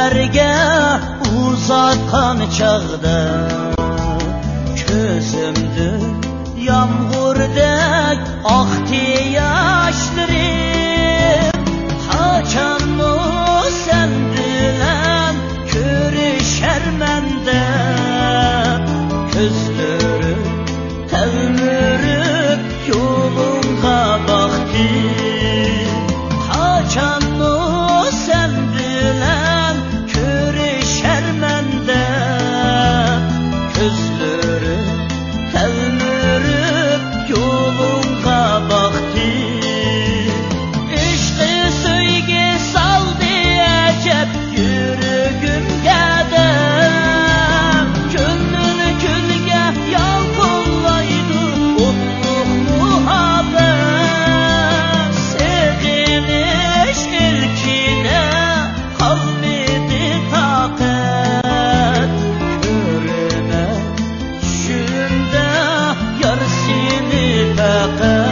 seherge uzatkan çağda közümdü yağmurdek aktı yaşlarım. Haçan mı sen bilen körüşer mende közleri telmürüp yolunga baktı. Haçan mı sen bilen körüşer mende közleri telmürüp yolunga baktı. İşte söyle sal diyecek yürügümge de gönlünü külge yalpollaydı otluk muhabbet. Seviniş ilkine kalmadı takat, körüme düşümde yar seni fakat.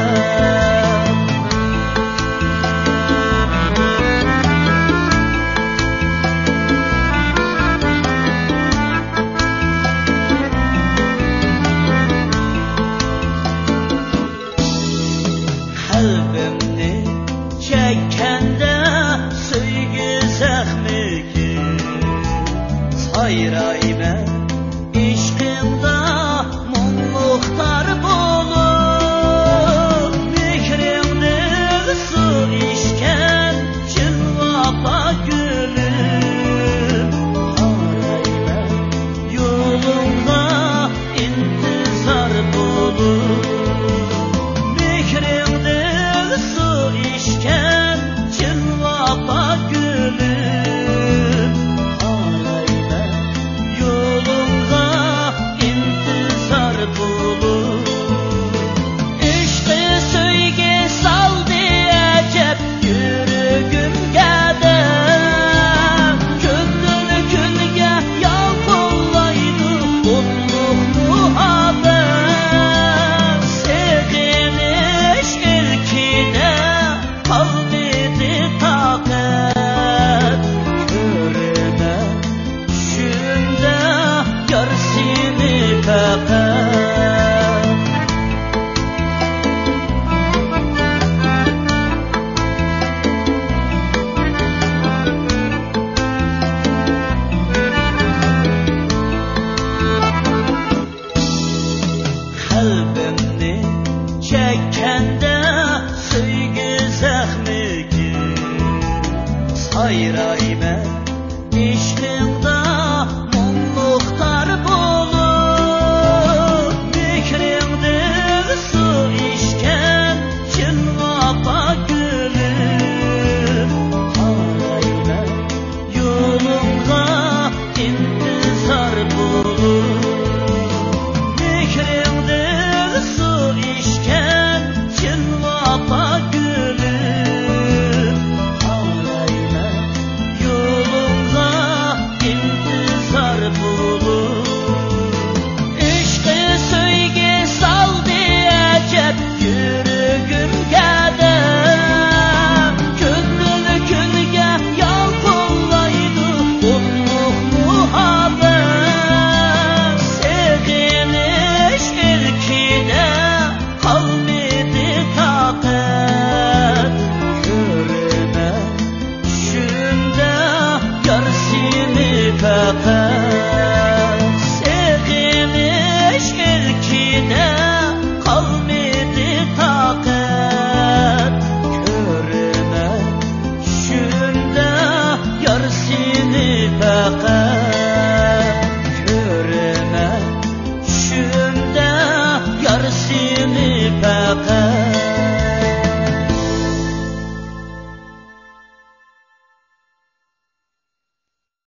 Kalbimni çekkende söygü zahmi ki sayrayme işkimda mumluklar bulup mihrimni su işken cilvapa gülüm. Harayme yolunda intizar bulup mihrimni su işken cilvapa gülüm. Harayme yolunda intizar bulup İşte söyle sal diyecek yürügümge de gönlünü külge yalpollaydı otluk muhabbet. Seviniş ilkine kalmadı takat, körüme düşümde yar seni fakat. Kalbimni çekkende söygü zahmi ki sayra